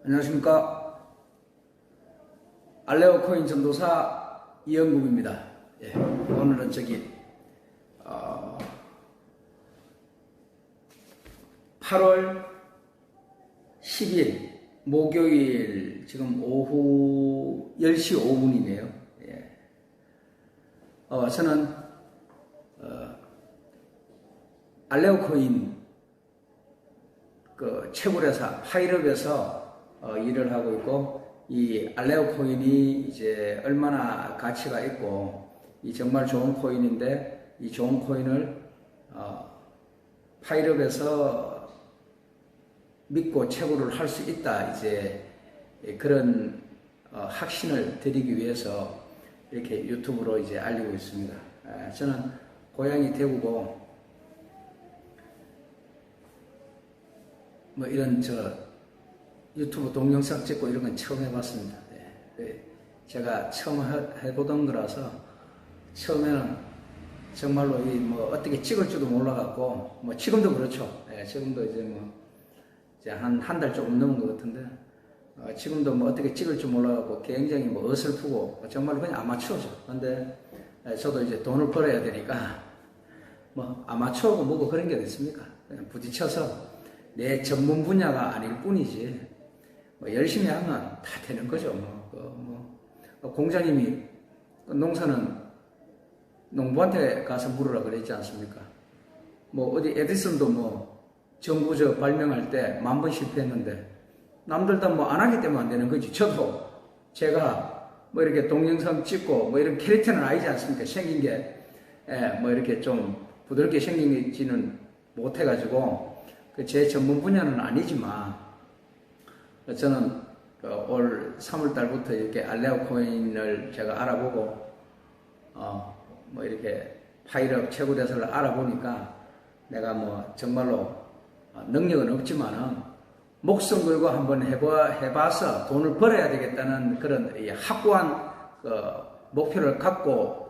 안녕하십니까. 알레오 코인 전도사 이영국입니다. 예, 오늘은 8월 10일 목요일 지금 오후 10시 5분이네요. 예. 저는 알레오 코인 그 채굴회사 파이럽에서 일을 하고 있고, 이 알레오 코인이 이제 얼마나 가치가 있고 이 정말 좋은 코인인데, 이 좋은 코인을 파이럽에서 믿고 채굴을 할 수 있다, 이제 그런 확신을 드리기 위해서 이렇게 유튜브로 이제 알리고 있습니다. 저는 고향이 대구고 뭐 이런 유튜브 동영상 찍고 이런 건 처음 해봤습니다. 제가 처음 해보던 거라서 처음에는 정말로 뭐 어떻게 찍을 줄도 몰라갖고, 뭐 지금도 그렇죠. 지금도 이제 한 달 조금 넘은 것 같은데, 지금도 뭐 어떻게 찍을 줄 몰라갖고 굉장히 뭐 어설프고 정말 그냥 아마추어죠. 근데 저도 이제 돈을 벌어야 되니까 뭐 아마추어고 뭐고 그런 게 어딨습니까? 그냥 부딪혀서 내 전문 분야가 아닐 뿐이지, 뭐 열심히 하면 다 되는 거죠. 공자님이 농사는 농부한테 가서 물으라 그랬지 않습니까? 뭐 어디 에디슨도 뭐 전구저 발명할 때 10,000번 실패했는데 남들 다 뭐 안 하기 때문에 안 되는 거지. 저도 제가 뭐 이렇게 동영상 찍고 뭐 이런 캐릭터는 아니지 않습니까? 생긴 게 뭐 이렇게 좀 부드럽게 생기지는 못해가지고 제 전문 분야는 아니지만, 저는 올 3월 달부터 이렇게 알레오 코인을 제가 알아보고 뭐 이렇게 파이럽 채굴회사를 알아보니까, 내가 뭐 정말로 능력은 없지만은 목숨 걸고 한번 해봐서 돈을 벌어야 되겠다는 그런 확고한 목표를 갖고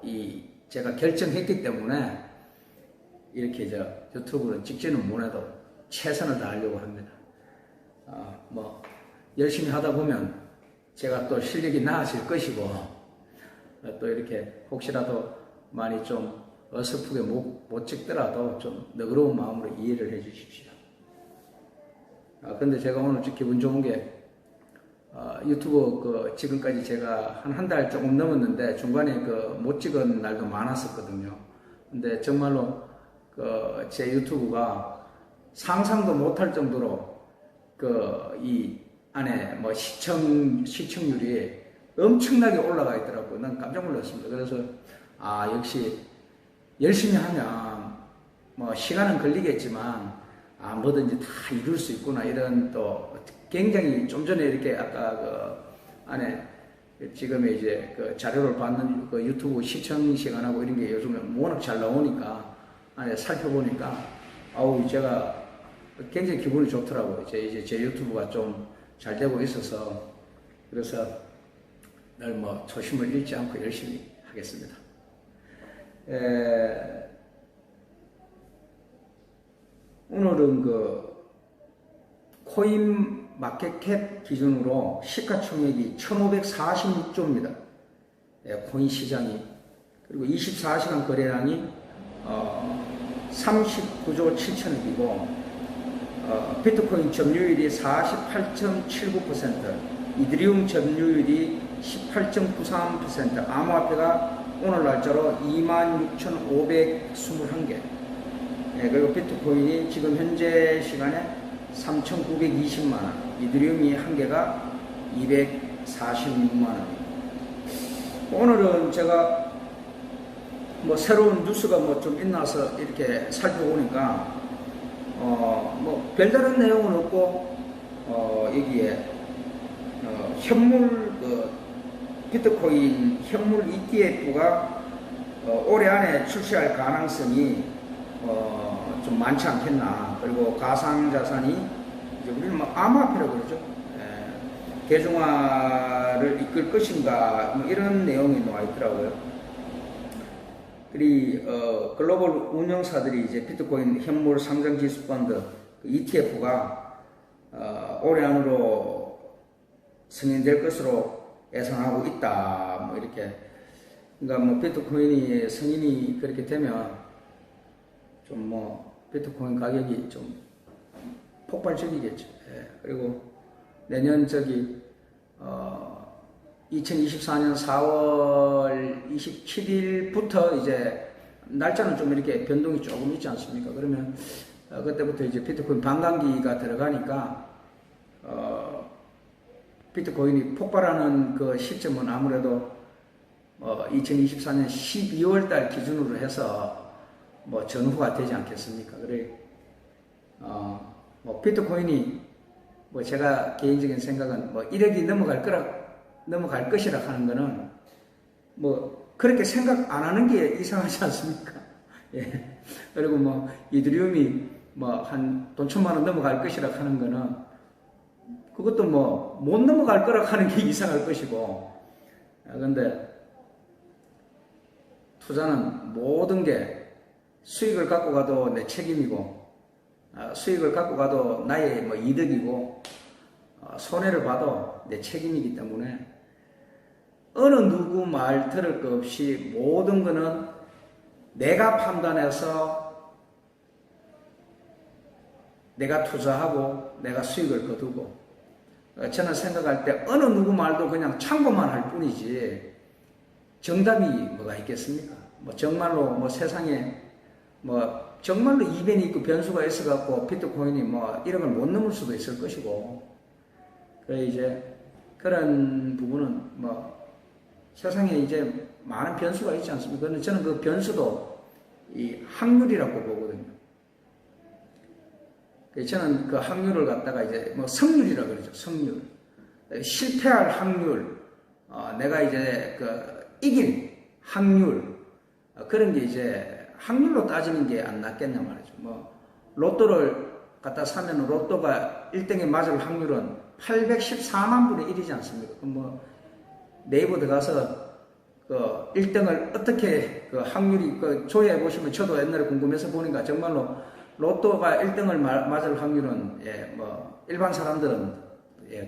제가 결정했기 때문에 이렇게 유튜브로 찍지는 못해도 최선을 다하려고 합니다. 뭐 열심히 하다 보면 제가 또 실력이 나아질 것이고, 또 이렇게 혹시라도 많이 좀 어설프게 못 찍더라도 좀 너그러운 마음으로 이해를 해 주십시오. 근데 제가 오늘 기분 좋은 게, 유튜브 지금까지 제가 한 달 조금 넘었는데 중간에 못 찍은 날도 많았었거든요. 근데 정말로 제 유튜브가 상상도 못할 정도로 이 안에 뭐 시청률이 엄청나게 올라가 있더라고요. 난 깜짝 놀랐습니다. 그래서 역시 열심히 하면 뭐 시간은 걸리겠지만 뭐든지 다 이룰 수 있구나, 이런 또 굉장히 좀 전에 이렇게 아까 안에 지금 이제 자료를 받는 유튜브 시청 시간하고 이런 게 요즘에 워낙 잘 나오니까 안에 살펴보니까 제가 굉장히 기분이 좋더라고요. 이제 제 유튜브가 좀 잘 되고 있어서, 그래서 늘 뭐 초심을 잃지 않고 열심히 하겠습니다. 오늘은 코인 마켓캡 기준으로 시가총액이 1,546조입니다. 코인 시장이. 그리고 24시간 거래량이 39조 7천억이고, 비트코인 점유율이 48.79%, 이더리움 점유율이 18.93%, 암호화폐가 오늘 날짜로 26,521개, 그리고 비트코인이 지금 현재 시간에 3,920만원, 이더리움이 한 개가 246만원. 오늘은 제가 뭐 새로운 뉴스가 뭐 좀 있나서 이렇게 살펴보니까 뭐 별다른 내용은 없고, 여기에 현물 비트코인 현물 ETF가 올해 안에 출시할 가능성이 좀 많지 않겠나. 그리고 가상자산이 이제 우리는 뭐 암호화폐라고 그러죠. 대중화를 이끌 것인가, 뭐 이런 내용이 나와 있더라고요. 그리고 글로벌 운영사들이 이제 비트코인 현물 상장 지수 펀드 ETF가 올해 안으로 승인될 것으로 예상하고 있다. 뭐 이렇게. 그러니까 뭐 비트코인이 승인이 그렇게 되면 좀 뭐 비트코인 가격이 좀 폭발적이겠죠. 예. 그리고 내년 2024년 4월 27일부터 이제 날짜는 좀 이렇게 변동이 조금 있지 않습니까? 그러면 그때부터 이제 비트코인 반감기가 들어가니까 비트코인이 폭발하는 그 시점은 아무래도 2024년 12월 달 기준으로 해서 뭐 전후가 되지 않겠습니까? 그래 뭐 비트코인이 뭐 제가 개인적인 생각은 뭐 1억이 넘어갈 것이라 하는 거는 뭐 그렇게 생각 안 하는 게 이상하지 않습니까? 예. 그리고 뭐 이더리움이 뭐 한 돈 1,000만 원 넘어갈 것이라 하는 거는 그것도 뭐 못 넘어갈 거라 하는 게 이상할 것이고. 그런데 투자는 모든 게 수익을 갖고 가도 내 책임이고, 수익을 갖고 가도 나의 뭐 이득이고, 손해를 봐도 내 책임이기 때문에 어느 누구 말 들을 것 없이 모든 거는 내가 판단해서 내가 투자하고 내가 수익을 거두고, 저는 생각할 때 어느 누구 말도 그냥 참고만 할 뿐이지 정답이 뭐가 있겠습니까? 뭐 정말로 뭐 세상에 뭐 정말로 이변이 있고 변수가 있어갖고 비트코인이 뭐 1억을 못 넘을 수도 있을 것이고, 그래 이제 그런 부분은 뭐 세상에 이제 많은 변수가 있지 않습니까? 그런데 저는 그 변수도 이 확률이라고 보거든요. 저는 그 확률을 갖다가 이제 뭐 성률이라고 그러죠. 성률. 실패할 확률, 내가 이제 그 이길 확률, 그런 게 이제 확률로 따지는 게 안 낫겠냐 말이죠. 뭐 로또를 갖다 사면 로또가 1등에 맞을 확률은 814만 분의 1이지 않습니까? 그럼 뭐 네이버 들어가서 그 1등을 어떻게 그 확률이 그 조회해 보시면, 저도 옛날에 궁금해서 보니까 정말로 로또가 1등을 맞을 확률은 뭐 일반 사람들은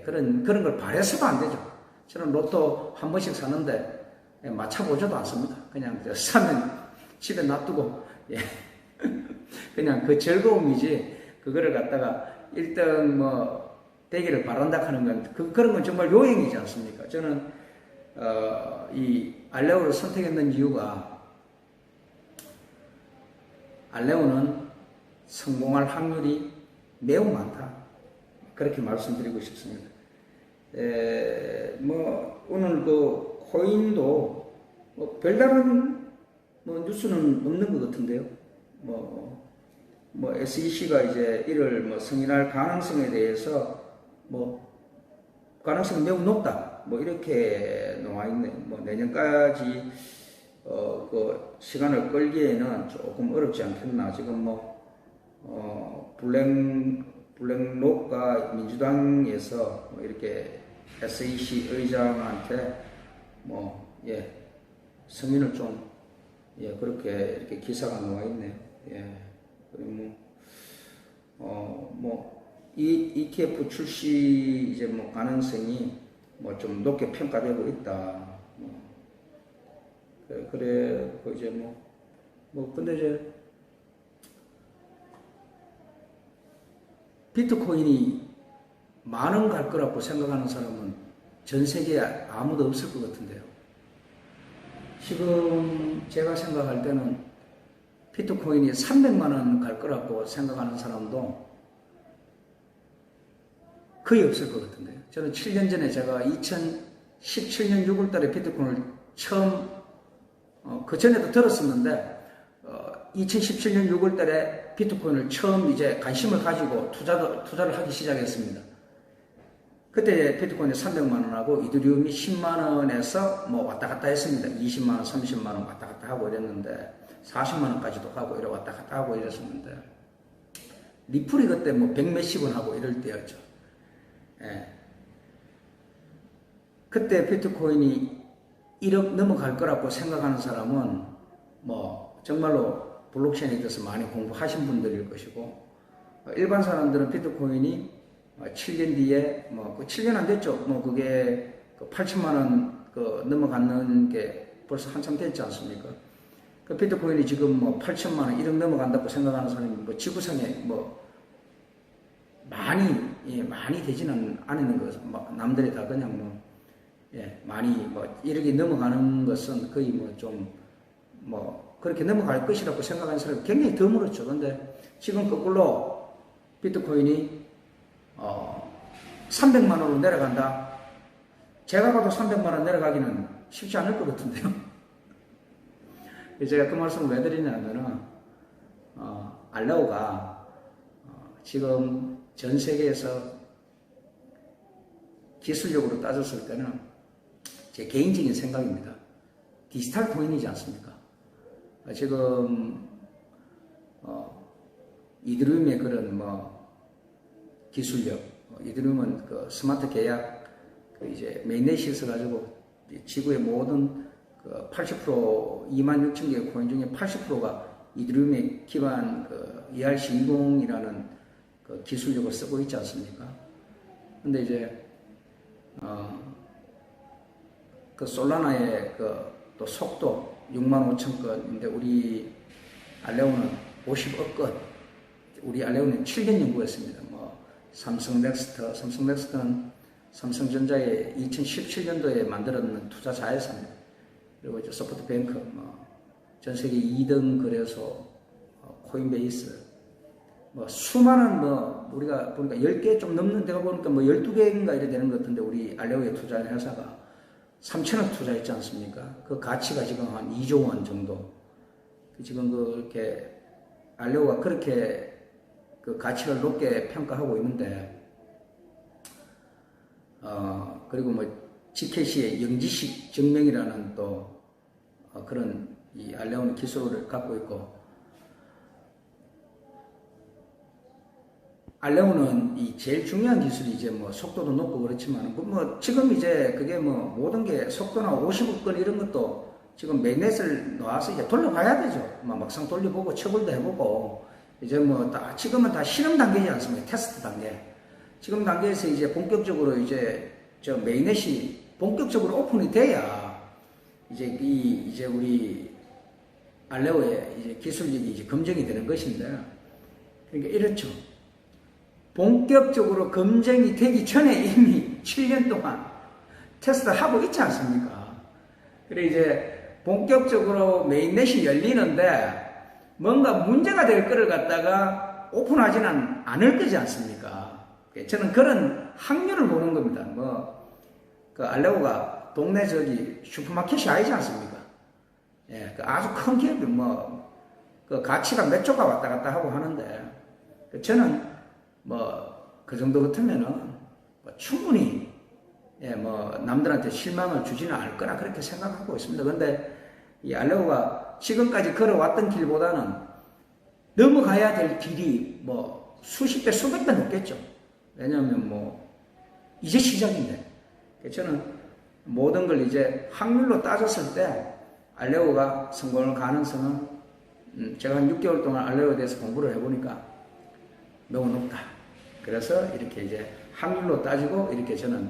그런 걸 바라서도 안 되죠. 저는 로또 한 번씩 사는데 맞춰보지도 않습니다. 그냥 사면 집에 놔두고 그냥 그 즐거움이지, 그거를 갖다가 1등 뭐 되기를 바란다 하는 건 그런 건 정말 요행이지 않습니까? 저는 이 알레오를 선택했는 이유가, 알레오는 성공할 확률이 매우 많다, 그렇게 말씀드리고 싶습니다. 뭐 오늘도 코인도 뭐 별다른 뭐 뉴스는 없는 것 같은데요. 뭐 SEC가 이제 이를 뭐 승인할 가능성에 대해서 뭐 가능성이 매우 높다, 뭐 이렇게 나와 있네. 뭐 내년까지 그 시간을 끌기에는 조금 어렵지 않겠나. 지금 뭐 블랙록과 민주당에서 뭐 이렇게 SEC 의장한테 승인을 좀 그렇게 이렇게 기사가 나와 있네요. 그리고 이 ETF 출시 이제 뭐 가능성이 뭐 좀 높게 평가되고 있다. 그래 이제 근데 이제 비트코인이 만원 갈 거라고 생각하는 사람은 전 세계에 아무도 없을 것 같은데요. 지금 제가 생각할 때는 비트코인이 300만 원 갈 거라고 생각하는 사람도 거의 없을 것 같은데요. 저는 7년 전에 제가 2017년 6월 달에 비트코인을 처음, 그 전에도 들었었는데, 2017년 6월 달에 비트코인을 처음 이제 관심을 가지고 투자를 하기 시작했습니다. 그때 비트코인이 300만 원하고 이더리움이 10만 원에서 뭐 왔다 갔다 했습니다. 20만 원, 30만 원 왔다 갔다 하고 이랬는데, 40만 원까지도 가고 이래 왔다 갔다 하고 이랬었는데, 리플이 그때 뭐 100 몇십 원 하고 이럴 때였죠. 그때 비트코인이 1억 넘어갈 거라고 생각하는 사람은 뭐 정말로 블록체인에 대해서 많이 공부하신 분들일 것이고, 일반 사람들은 비트코인이 7년 뒤에 그 7년 안 됐죠. 그게 그 8천만 원 넘어가는 게 벌써 한참 됐지 않습니까? 그 비트코인이 지금 8천만 원 1억 넘어간다고 생각하는 사람이 지구상에 많이 되지는 않는 것은 남들이 다 그냥 많이 1억이 넘어가는 것은 거의 그렇게 넘어갈 것이라고 생각하는 사람이 굉장히 드물었죠. 근데 지금 거꾸로 비트코인이 300만 원으로 내려간다. 제가 가도 300만 원 내려가기는 쉽지 않을 것 같은데요. 제가 그 말씀을 왜 드리냐면은 알레오가 지금 전 세계에서 기술력으로 따졌을 때는 제 개인적인 생각입니다. 디지털 코인이지 않습니까? 지금 이더리움의 그런 기술력, 이더리움은 그 스마트 계약 이제 메인넷이 있어가지고 지구의 모든 80% 26,000개의 코인 중에 80%가 이더리움에 기반 ERC20이라는 기술력을 쓰고 있지 않습니까? 근데 이제 솔라나의 또 속도 65,000건인데 우리 알레오는 50억 건. 우리 알레오는 7년 연구했습니다. 삼성 넥스트는 삼성전자의 2017년도에 만들었는 투자 자회사입니다. 그리고 이제 소프트뱅크, 전 세계 2등 거래소, 코인베이스, 수많은 우리가 보니까 10개 좀 넘는 데가 보니까 12개인가 이래 되는 것 같은데 우리 알레오에 투자한 회사가 3천억 투자했지 않습니까? 그 가치가 지금 한 2조 원 정도. 지금 그렇게 알레오가 그렇게 그 가치를 높게 평가하고 있는데, 그리고 GKC의 영지식 증명이라는 또 그런 이 알레오는 기술을 갖고 있고, 알레오는 이 제일 중요한 기술이 이제 속도도 높고 그렇지만 지금 이제 그게 모든 게 속도나 50억 건 이런 것도 지금 메인넷을 놔서 이제 돌려봐야 되죠. 막상 돌려보고 처벌도 해보고 이제 지금은 다 실험 단계지 않습니까? 테스트 단계. 지금 단계에서 이제 본격적으로 이제 메인넷이 본격적으로 오픈이 돼야 이제 우리 알레오의 이제 기술력이 이제 검증이 되는 것인데, 그러니까 이렇죠. 본격적으로 검증이 되기 전에 이미 7년 동안 테스트를 하고 있지 않습니까? 그래 이제 본격적으로 메인넷이 열리는데 뭔가 문제가 될 거를 갖다가 오픈하지는 않을 거지 않습니까? 저는 그런 확률을 보는 겁니다. 그 알레오가 동네 슈퍼마켓이 아니지 않습니까? 예, 아주 큰 기업이 그 가치가 몇 조가 왔다 갔다 하고 하는데, 저는 그 정도 같으면은 충분히 남들한테 실망을 주지는 않을 거라 그렇게 생각하고 있습니다. 근데 이 알레오가 지금까지 걸어왔던 길보다는 넘어가야 될 길이 수십 배, 수백 배 높겠죠. 왜냐하면 이제 시작인데. 저는 모든 걸 이제 확률로 따졌을 때 알레오가 성공할 가능성은 제가 한 6개월 동안 알레오에 대해서 공부를 해보니까 너무 높다. 그래서 이렇게 이제 확률로 따지고 이렇게 저는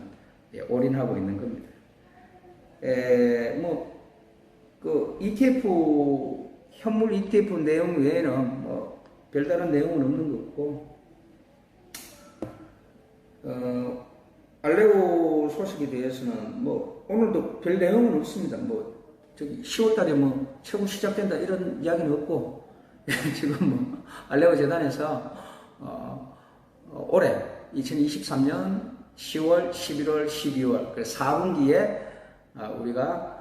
올인하고 있는 겁니다. 그 ETF, 현물 ETF 내용 외에는 별다른 내용은 없는 것 같고, 알레오 소식에 대해서는 오늘도 별 내용은 없습니다. 10월달에 최고 시작된다 이런 이야기는 없고, 지금 알레오 재단에서 올해 2023년 10월, 11월, 12월 그 4분기에 우리가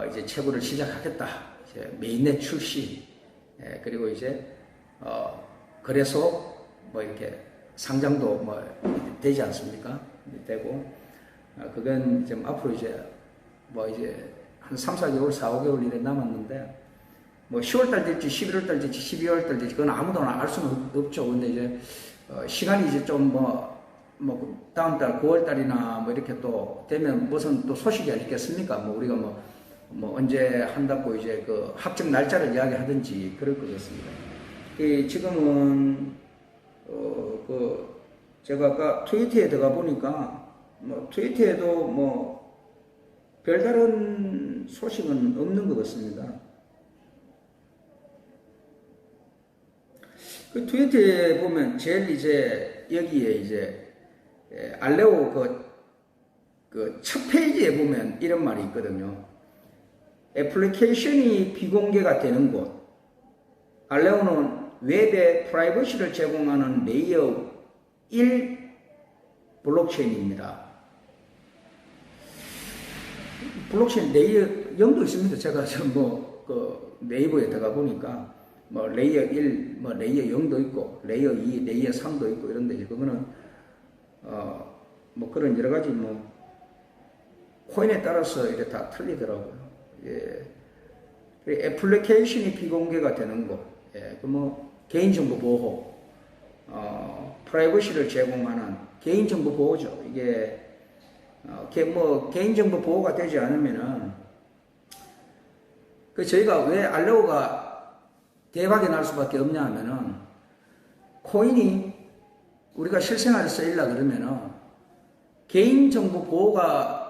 이제 채굴을 시작하겠다. 이제 메인넷 출시, 그리고 이제 거래소 이렇게 상장도 되지 않습니까? 되고, 그건 좀 앞으로 이제 한 3, 4개월, 4, 5개월 이래 남았는데, 10월달 될지 11월달 될지 12월달 될지 그건 아무도나 알 수는 없죠. 근데 이제 시간이 이제 좀 다음 달 9월달이나 이렇게 또 되면 무슨 또 소식이 있겠습니까? 우리가 언제 한다고 이제 그 확정 날짜를 이야기하든지 그럴 것 같습니다. 지금은 제가 아까 트위터에 들어가 보니까 뭐 트위터에도 뭐 별다른 소식은 없는 것 같습니다. 그 트위터에 보면 제일 이제 여기에 이제 알레오 그 첫 페이지에 보면 이런 말이 있거든요. 애플리케이션이 비공개가 되는 곳. 알레오는 웹에 프라이버시를 제공하는 레이어 1 블록체인입니다. 블록체인 레이어 0도 있습니다. 제가 그 네이버에 들어가 보니까 뭐 레이어 1, 뭐 레이어 0도 있고 레이어 2, 레이어 3도 있고 이런데 그거는 뭐 그런 여러 가지 뭐 코인에 따라서 이게 다 틀리더라고요. 예. 애플리케이션이 비공개가 되는 것, 예. 뭐 개인정보 보호, 프라이버시를 제공하는 개인정보 보호죠. 이게 뭐 개인정보 보호가 되지 않으면은 그 저희가 왜 알레오가 대박이 날 수밖에 없냐 하면은 코인이 우리가 실생활에 쓰이려 그러면은 개인정보 보호가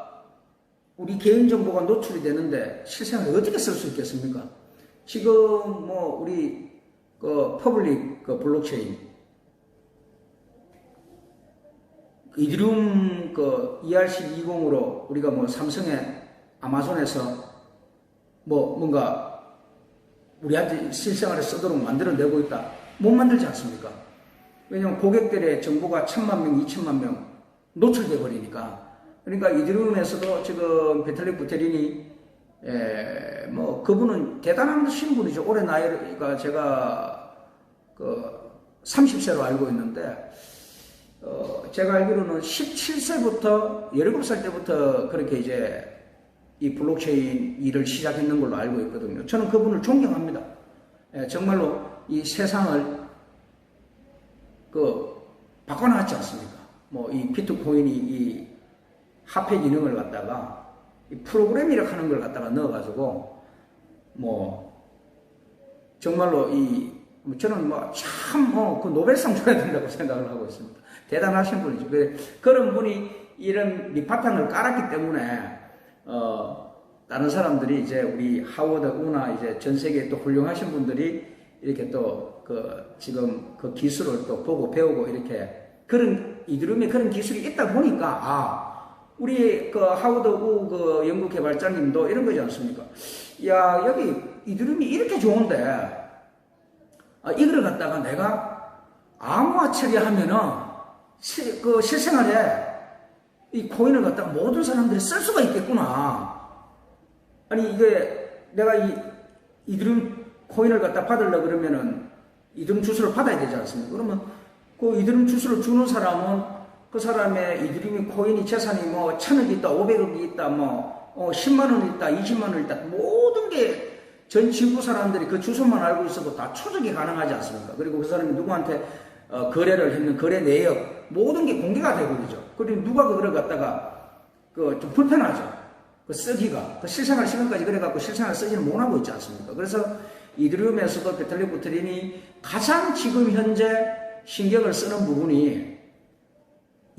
우리 개인정보가 노출이 되는데 실생활에 어떻게 쓸 수 있겠습니까? 지금 뭐 우리 그 퍼블릭 그 블록체인 이드리움 그 ERC20으로 우리가 뭐 삼성의 아마존에서 뭐 뭔가 우리한테 실생활에 쓰도록 만들어내고 있다. 못 만들지 않습니까? 왜냐면 고객들의 정보가 1000만 명, 2000만 명 노출돼 버리니까. 그러니까 이드리움에서도 지금 비탈릭 부테린이 뭐 그분은 대단하신 분이죠. 올해 나이가 제가 그 30세로 알고 있는데 제가 알기로는 17세부터 17살 때부터 그렇게 이제 이 블록체인 일을 시작했는 걸로 알고 있거든요. 저는 그분을 존경합니다. 정말로 이 세상을 바꿔놨지 않습니까? 뭐 이 비트코인이 이 화폐 기능을 갖다가 이 프로그램이라고 하는 걸 갖다가 넣어가지고 뭐 정말로 저는 뭐 참 그 노벨상 줘야 된다고 생각을 하고 있습니다. 대단하신 분이죠. 그런 분이 이런 밑바탕을 깔았기 때문에 다른 사람들이 이제 우리 하워드 우나 이제 전 세계에 또 훌륭하신 분들이 이렇게 또 지금 그 기술을 또 보고 배우고 이렇게 그런 이드리움에 그런 기술이 있다 보니까 우리 그 하워드 우 그 연구 개발자님도 이런 거지 않습니까? 야, 여기 이드리움이 이렇게 좋은데 이걸 갖다가 내가 암호화 처리하면은 그 실생활에 이 코인을 갖다가 모든 사람들이 쓸 수가 있겠구나. 아니 이게 내가 이드리움 코인을 갖다 받으려고 그러면은 이드리움 주소를 받아야 되지 않습니까? 그러면 그 이드리움 주소를 주는 사람은 그 사람의 이드리움 코인이 재산이 뭐 1000억이 있다, 500억이 있다, 뭐 10만 원 있다, 20만 원 있다, 모든 게 전 지구 사람들이 그 주소만 알고 있어도 다 추적이 가능하지 않습니까? 그리고 그 사람이 누구한테 거래를 했는 거래 내역 모든 게 공개가 되거든요. 그리고 누가 그걸 갖다가 좀 불편하죠. 그 쓰기가 실생활 시간까지 그래갖고 실생활 쓰지는 못하고 있지 않습니까? 그래서 이드리움에서도 비탈릭 부테린이 가장 지금 현재 신경을 쓰는 부분이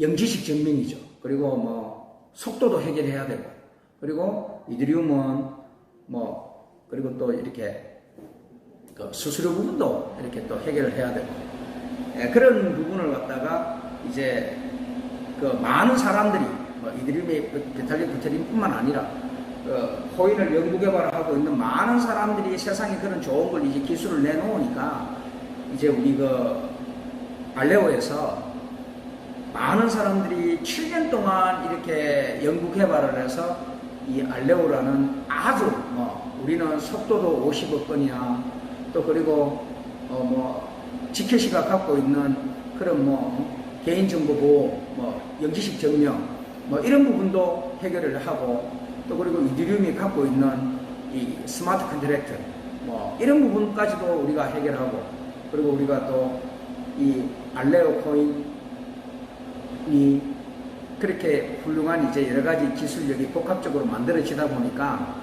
영지식 증명이죠. 그리고 뭐 속도도 해결해야 되고, 그리고 이드리움은 뭐 그리고 또 이렇게 그 수수료 부분도 이렇게 또 해결을 해야 되고, 그런 부분을 갖다가 이제 그 많은 사람들이 뭐 이드리움의 비탈릭 부테린뿐만 아니라 코인을 연구 개발을 하고 있는 많은 사람들이 세상에 그런 좋은 걸 이제 기술을 내놓으니까 이제 우리 알레오에서 많은 사람들이 7년 동안 이렇게 연구 개발을 해서 이 알레오라는 아주 우리는 속도도 50억 번이야, 또 그리고 지켓이가 갖고 있는 그런 개인정보 보호, 영지식 증명 이런 부분도 해결을 하고, 또 그리고 이드리움이 갖고 있는 이 스마트 컨트랙트 이런 부분까지도 우리가 해결하고, 그리고 우리가 또 이 알레오 코인이 그렇게 훌륭한 이제 여러 가지 기술력이 복합적으로 만들어지다 보니까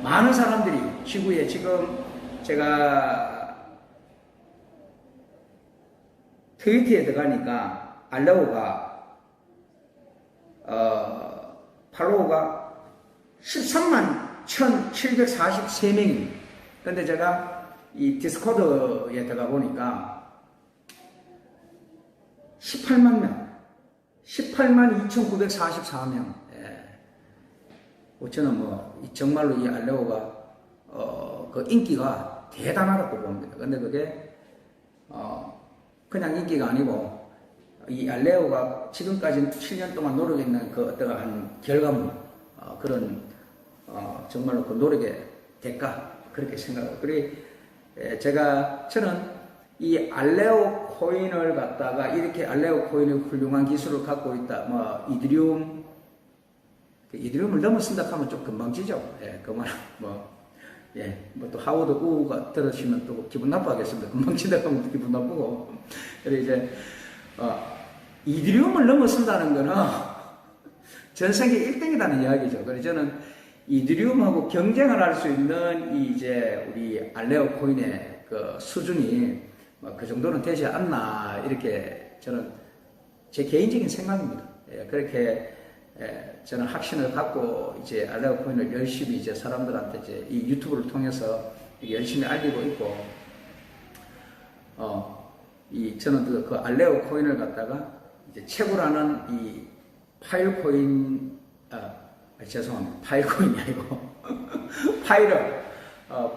많은 사람들이 지구에 지금 제가 트위터에 들어가니까 알레오가 팔로워가 13만 1,743명입니다. 근데 제가 이 디스코드에 들어가 보니까 18만 명, 18만 2,944명. 저는 뭐 정말로 이 알레오가 그 인기가 대단하다고 봅니다. 근데 그게 그냥 인기가 아니고 이 알레오가 지금까지 7년 동안 노력했는 그 어떠한 결과물, 그런 정말로 그 노력의 대가, 그렇게 생각하고, 그리고 저는 이 알레오 코인을 갖다가 이렇게 알레오 코인의 훌륭한 기술을 갖고 있다, 뭐 이드리움을 넘어선다 하면 좀 금방지죠. 그만 뭐 또 하워드 우가 들으시면 또 기분 나빠하겠습니다. 금방지다 하면 기분 나쁘고. 그래서 이제 이드리움을 넘어선다는 거는 전 세계 1등이라는 이야기죠. 그래서 저는 이드리움하고 경쟁을 할 수 있는 이제 우리 알레오 코인의 그 수준이 그 정도는 되지 않나, 이렇게 저는 제 개인적인 생각입니다. 그렇게 저는 확신을 갖고 이제 알레오 코인을 열심히 이제 사람들한테 이제 이 유튜브를 통해서 열심히 알리고 있고, 저는 그 알레오 코인을 갖다가 이제 최고라는 이 파일코인, 죄송합니다. 파일코인이 아니고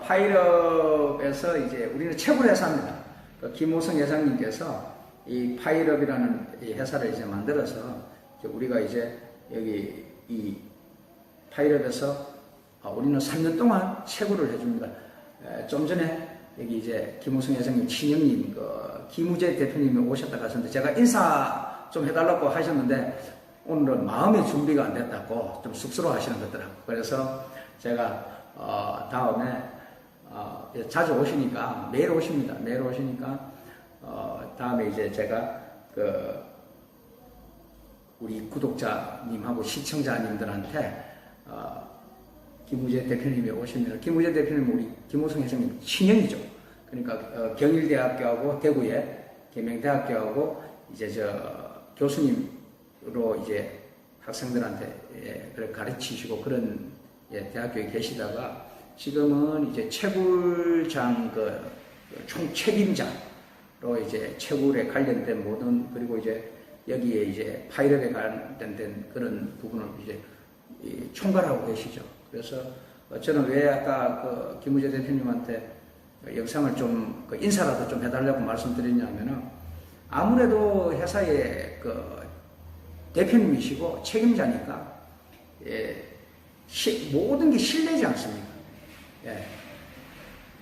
파일업에서 이제 우리는 최고의 회사입니다. 그 김호성 회장님께서 이 파일업이라는 이 회사를 이제 만들어서 우리가 이제 여기 이 파일업에서 우리는 3년 동안 최고를 해줍니다. 좀 전에 여기 이제 김호성 회장님 친형님 그 김우재 대표님이 오셨다 가셨는데 제가 인사 좀 해달라고 하셨는데 오늘은 마음의 준비가 안 됐다고 좀 쑥스러워 하시는 거더라고요. 그래서 제가 다음에 자주 오시니까, 매일 오십니다. 매일 오시니까 다음에 이제 제가 우리 구독자님하고 시청자님들한테 김우재 대표님이 오시면, 김우재 대표님은 우리 김호성 회장님 친형이죠. 그러니까 경일대학교하고 대구의 계명대학교하고 이제 교수님으로 이제 학생들한테 가르치시고 그런 대학교에 계시다가 지금은 이제 채굴장 총책임자로 이제 채굴에 관련된 모든, 그리고 이제 여기에 이제 파일업에 관련된 그런 부분을 이제 총괄하고 계시죠. 그래서 저는 왜 아까 김우재 대표님한테 영상을 좀 인사라도 좀 해달라고 말씀드렸냐면은, 아무래도 회사의 대표님이시고 책임자니까 모든 게 신뢰지 않습니까?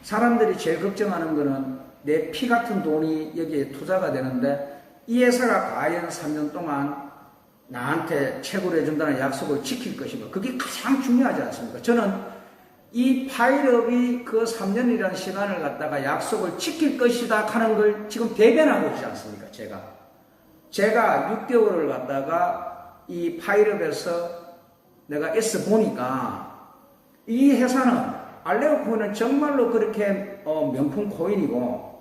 사람들이 제일 걱정하는 거는 내 피 같은 돈이 여기에 투자가 되는데 이 회사가 과연 3년 동안 나한테 채굴을 해준다는 약속을 지킬 것인가, 그게 가장 중요하지 않습니까? 저는 이 파일업이 그 3년이라는 시간을 갖다가 약속을 지킬 것이다 하는 걸 지금 대변하고 있지 않습니까? 제가 6개월을 갖다가 이 파일업에서 내가 애써 보니까 이 회사는, 알레오 코인은 정말로 그렇게 명품 코인이고,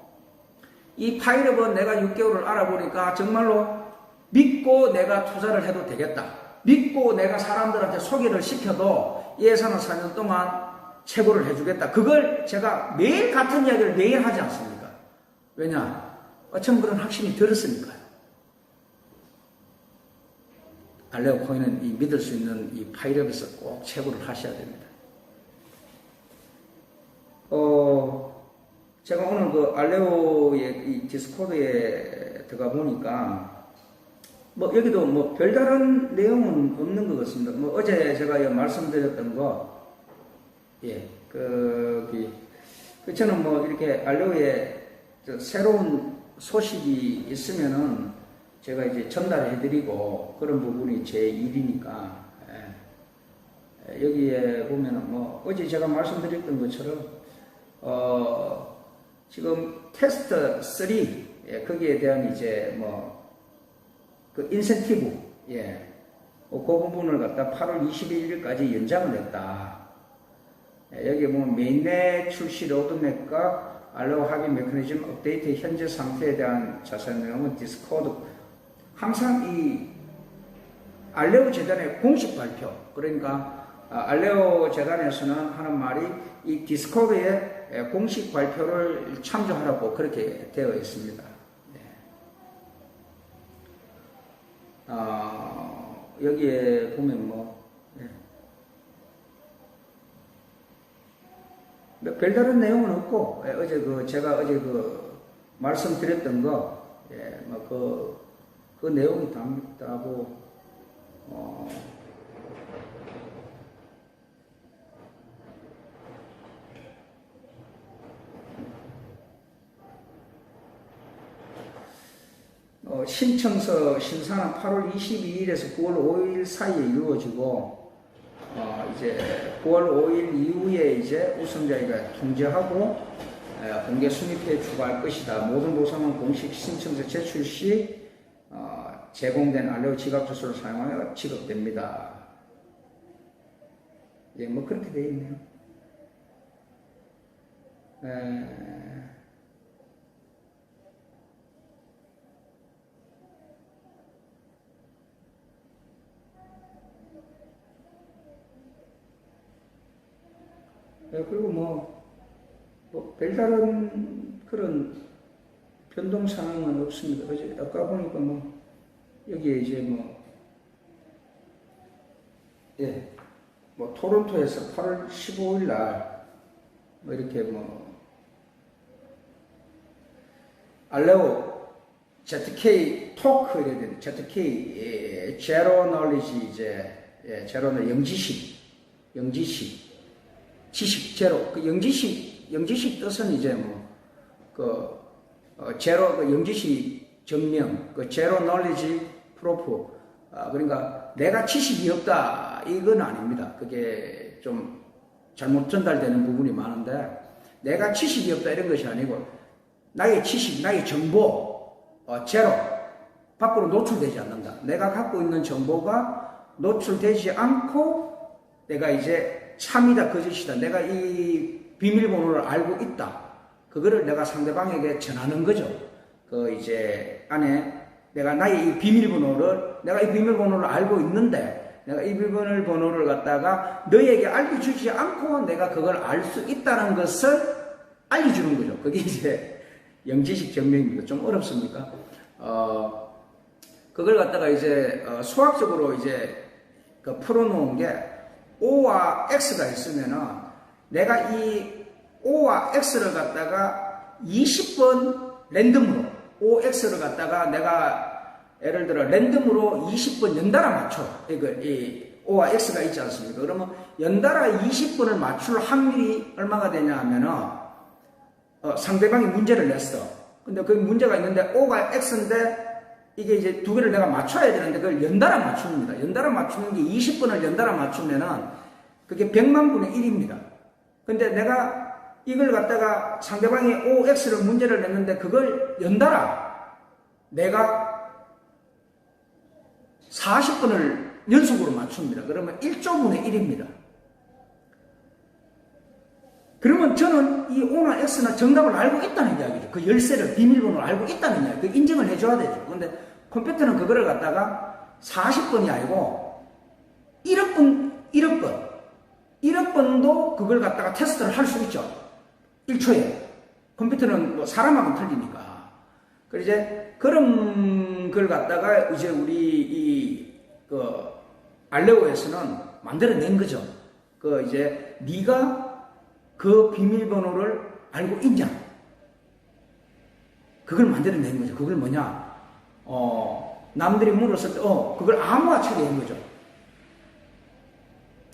이 파일업은 내가 6개월을 알아보니까 정말로 믿고 내가 투자를 해도 되겠다, 믿고 내가 사람들한테 소개를 시켜도 이 회사는 4년 동안 최고를 해주겠다, 그걸 제가 매일 같은 이야기를 매일 하지 않습니까? 왜냐? 어쩜 그런 확신이 들었으니까요. 알레오 코인은 이 믿을 수 있는 이 파일업에서 꼭 최고를 하셔야 됩니다. 제가 오늘 알레오의 이 디스코드에 들어가 보니까 여기도 별다른 내용은 없는 것 같습니다. 어제 제가 말씀드렸던 거, 저는 이렇게 알레오에 새로운 소식이 있으면은 제가 이제 전달해드리고 그런 부분이 제 일이니까, 여기에 보면은 어제 제가 말씀드렸던 것처럼, 지금 테스트 3, 거기에 대한 이제 인센티브, 그 부분을 갖다 8월 21일까지 연장을 했다. 여기 보면 메인넷 출시 로드맵과 알레오 합의 메커니즘 업데이트 현재 상태에 대한 자세한 내용은 디스코드 항상 이 알레오 재단의 공식 발표, 그러니까 알레오 재단에서는 하는 말이 이 디스커버리의 공식 발표를 참조하라고 그렇게 되어 있습니다. 여기에 보면 별다른 내용은 없고, 제가 어제 말씀드렸던 거, 그 내용이 다고, 신청서 심사는 8월 22일에서 9월 5일 사이에 이루어지고, 이제 9월 5일 이후에 이제 우선자에게 통지하고 공개 순위표에 추가할 것이다. 모든 보상은 공식 신청서 제출 시 제공된 알레오 지갑 주소를 사용하여 지급됩니다. 예, 그렇게 되어 있네요. 그리고 별다른 그런 변동 사항은 없습니다. 어제 아까 보니까 여기에 이제 토론토에서 8월 15일 날 이렇게 알레오 ZK 토크 이래야 되는데, ZK 제로 놀리지, 이제 제로는 영지식 지식 제로, 영지식 뜻은 이제 제로, 영지식 정명, 제로 놀리지 프로프, 그러니까 내가 지식이 없다, 이건 아닙니다. 그게 좀 잘못 전달되는 부분이 많은데, 내가 지식이 없다 이런 것이 아니고, 나의 지식, 나의 정보, 제로, 밖으로 노출되지 않는다. 내가 갖고 있는 정보가 노출되지 않고, 내가 이제 참이다, 거짓이다, 내가 이 비밀번호를 알고 있다, 그거를 내가 상대방에게 전하는 거죠. 이제 안에 내가 나의 이 비밀번호를 알고 있는데, 내가 이 비밀번호를 갖다가 너에게 알려주지 않고 내가 그걸 알 수 있다는 것을 알려주는 거죠. 그게 이제 영지식 증명입니다. 좀 어렵습니까? 그걸 갖다가 이제 수학적으로 이제 풀어놓은 게, O와 X가 있으면은 내가 이 O와 X를 갖다가 20번 랜덤으로, OX를 갖다가 내가 예를 들어 랜덤으로 20번 연달아 맞춰. 이 O와 X가 있지 않습니까? 그러면 연달아 20번을 맞출 확률이 얼마가 되냐 하면은, 상대방이 문제를 냈어. 근데 그 문제가 있는데 O가 X인데 이게 이제 두 개를 내가 맞춰야 되는데 그걸 연달아 맞춥니다. 연달아 맞추는 게 20번을 연달아 맞추면은 그게 100만 분의 1입니다. 근데 내가 이걸 갖다가 상대방이 OX를 문제를 냈는데 그걸 연달아 내가 40번을 연속으로 맞춥니다. 그러면 1조분의 1입니다. 그러면 저는 이 O나 X나 정답을 알고 있다는 이야기죠. 그 열쇠를, 비밀번호를 알고 있다는 이야기. 그 인정을 해줘야 되죠. 근데 컴퓨터는 그거를 갖다가 40번이 아니고 1억 번도 그걸 갖다가 테스트를 할 수 있죠. 1초에. 컴퓨터는 사람하고는 틀리니까. 그래서 이제 그런 걸 갖다가 이제 우리 알레오에서는 만들어낸 거죠. 이제 네가 그 비밀번호를 알고 있냐? 그걸 만들어낸 거죠. 그걸 뭐냐? 남들이 물었을 때, 그걸 암호화 처리한 거죠.